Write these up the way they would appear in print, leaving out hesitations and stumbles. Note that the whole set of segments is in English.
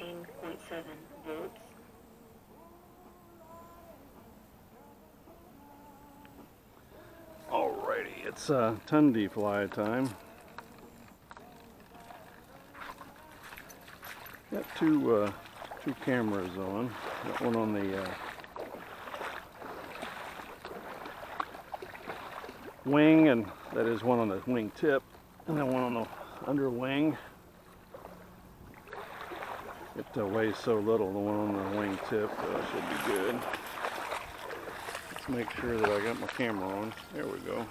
16.7 volts. Alrighty, it's Tundi fly time. Got two cameras on. Got one on the wing, and that is one on the wing tip, and then one on the under wing. It weighs so little, the one on the wing tip should be good. Let's make sure that I got my camera on. There we go.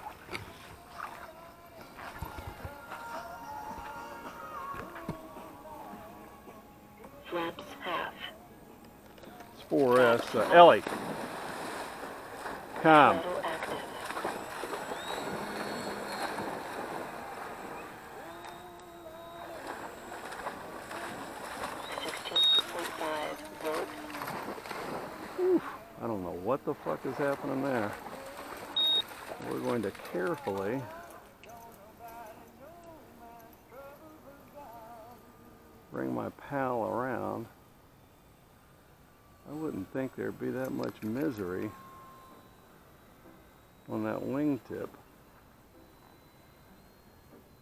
Flaps half. It's 4S. Ellie, come. Throttle active. I don't know what the fuck is happening there. We're going to carefully bring my pal around. I wouldn't think there'd be that much misery on that wingtip.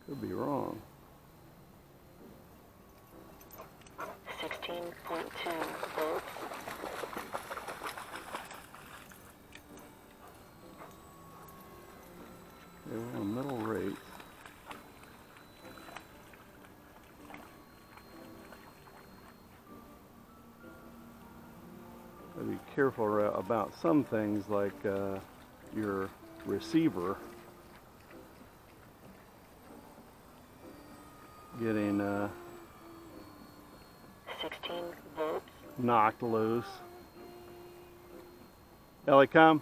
Could be wrong. 16.2 volts. They were on middle rate. Be careful about some things like your receiver getting 16 volts. knocked loose. Ellie, come.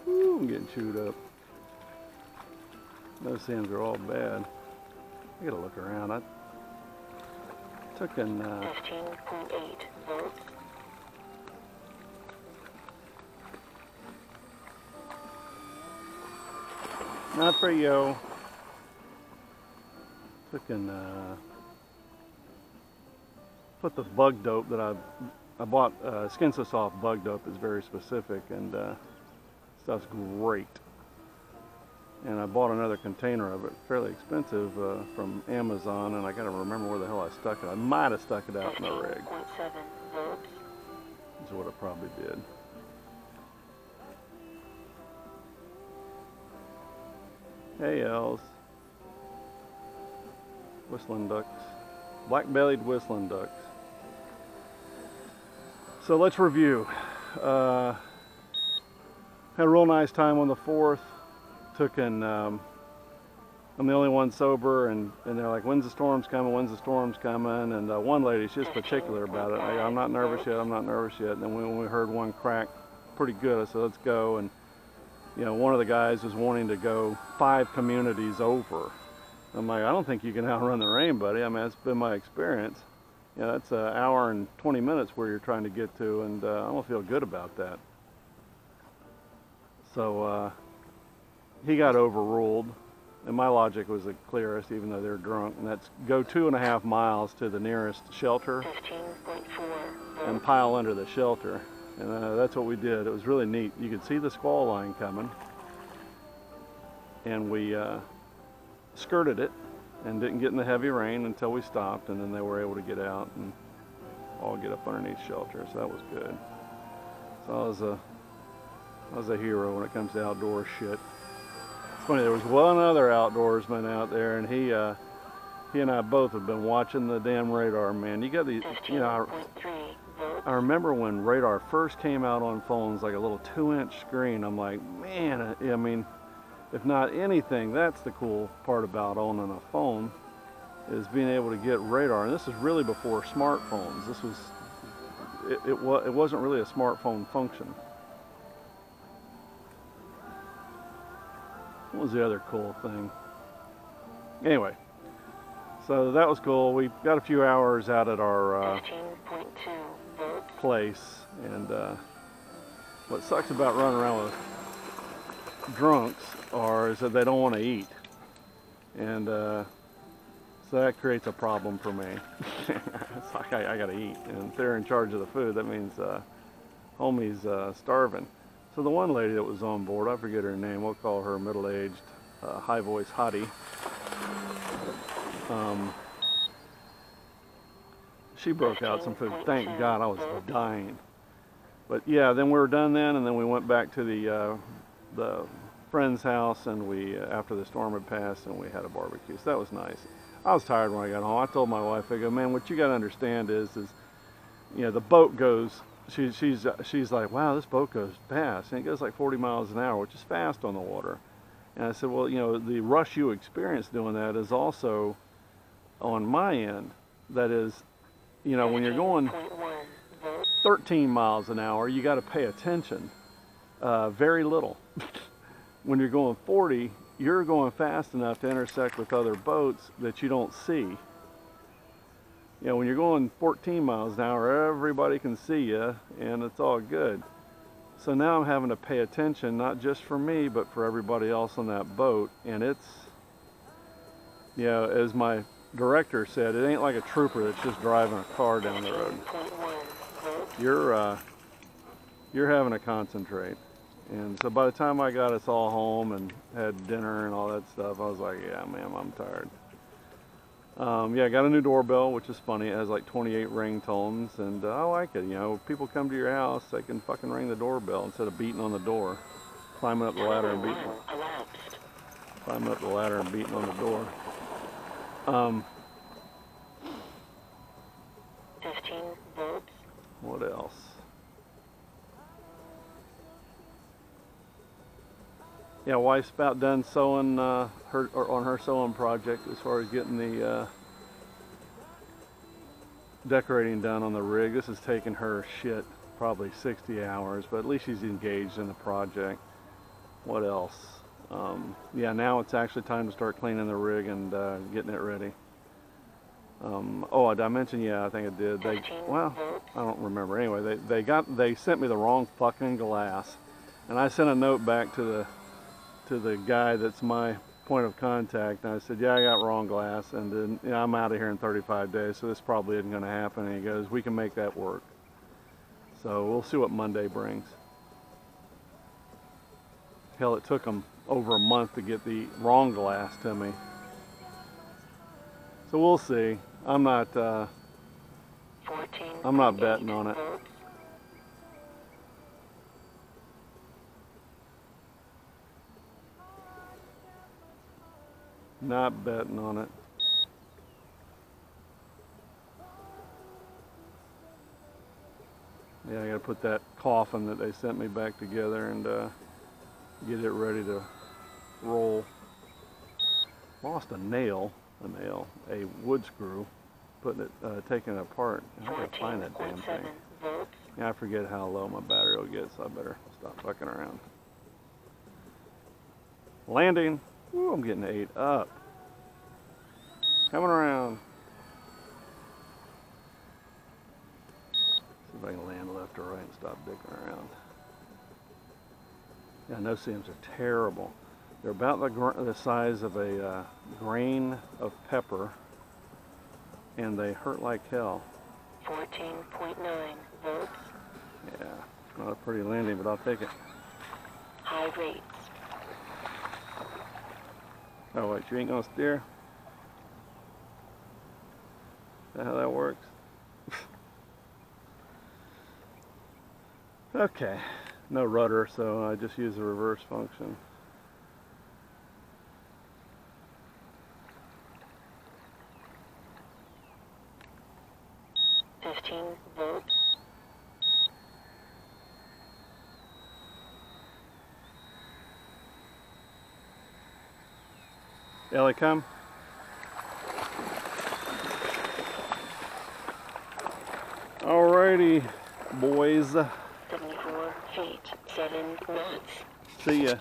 I'm getting chewed up. Those ends are all bad. I gotta look around. I took an 15.8 volts. not for you. Took an put the bug dope that I bought. Skinsosoft bug dope is very specific, and stuff's great. And I bought another container of it, fairly expensive, from Amazon, and I gotta remember where the hell I stuck it. I might have stuck it out in the rig. 15.7 volts. Is what I probably did. Hey, Els. Whistling ducks. Black-bellied whistling ducks. So let's review. Had a real nice time on the 4th. I'm the only one sober, and they're like, when's the storm's coming, when's the storm's coming? And one lady, she's particular about it. I'm not nervous yet, I'm not nervous yet. And then when we heard one crack pretty good, I said, let's go. And you know, one of the guys was wanting to go 5 communities over. I'm like, I don't think you can outrun the rain, buddy. I mean, that's been my experience. You know, that's an hour and 20 minutes where you're trying to get to, and I don't feel good about that. So he got overruled, and my logic was the clearest, even though they're drunk, and that's go 2.5 miles to the nearest shelter 15.4 and pile under the shelter. And that's what we did. It was really neat. You could see the squall line coming, and we skirted it and didn't get in the heavy rain until we stopped, and then they were able to get out and all get up underneath shelter, so that was good. So I was a hero when it comes to outdoor shit. It's funny, there was one other outdoorsman out there, and he and I both have been watching the damn radar, man. You got these, you know, I remember when radar first came out on phones, like a little 2-inch screen. I'm like, man, I mean, if not anything, that's the cool part about owning a phone, is being able to get radar. And this is really before smartphones. This was, it wasn't really a smartphone function. What was the other cool thing? Anyway, So that was cool. We got a few hours out at our 15.2 volts. place, and what sucks about running around with drunks is that they don't want to eat, and so that creates a problem for me. It's like I gotta eat, and if they're in charge of the food, that means homie's starving. So the one lady that was on board, I forget her name, we'll call her middle-aged, high-voice hottie. She broke out some food. Thank God, I was dying. But yeah, then we were done then, and then we went back to the friend's house, and we after the storm had passed, and we had a barbecue. So that was nice. I was tired when I got home. I told my wife, I go, man, what you got to understand is you know, the boat goes. She's like, wow, this boat goes fast, and it goes like 40 miles an hour, which is fast on the water. And I said, well, you know, the rush you experience doing that is also on my end. That is, you know, when you're going 13 miles an hour, you got to pay attention. Very little. When you're going 40, you're going fast enough to intersect with other boats that you don't see. You know, when you're going 14 miles an hour, everybody can see you, and it's all good. So now I'm having to pay attention, not just for me, but for everybody else on that boat. And it's, you know, as my director said, it ain't like a trooper that's just driving a car down the road. You're having to concentrate. And so by the time I got us all home and had dinner and all that stuff, I was like, yeah, man, I'm tired. Yeah, I got a new doorbell, which is funny. It has like 28 ringtones, and I like it. You know, people come to your house, they can fucking ring the doorbell instead of beating on the door, climbing up the ladder and beating on the door. 15 volts. What else? Yeah, wife's about done sewing on her sewing project as far as getting the decorating done on the rig. This has taken her shit probably 60 hours, but at least she's engaged in the project. What else? Yeah, now it's actually time to start cleaning the rig and getting it ready. Oh, did I mention? Yeah, I think I did. Well, I don't remember. Anyway, they sent me the wrong fucking glass, and I sent a note back to the guy that's my point of contact, and I said, yeah, I got wrong glass, and then, you know, I'm out of here in 35 days, so this probably isn't going to happen. And he goes, we can make that work. So we'll see what Monday brings. Hell, it took them over a month to get the wrong glass to me. So we'll see. I'm not betting on it. Not betting on it. Yeah, I gotta put that coffin that they sent me back together and get it ready to roll. Lost a wood screw, taking it apart. I gotta find that damn thing. Yeah, I forget how low my battery will get, so I better stop fucking around. Landing. Ooh, I'm getting 8 up. Coming around. See if I can land left or right and stop dicking around. Yeah, no-see-ums are terrible. They're about the size of a grain of pepper, and they hurt like hell. 14.9 volts. Yeah, not a pretty landing, but I'll take it. High rates. Oh wait, you ain't gonna steer? Is that how that works? Okay, no rudder, so I just use the reverse function. Volts. Ellie, come. Alrighty, boys. 74 feet, 7 knots. See ya.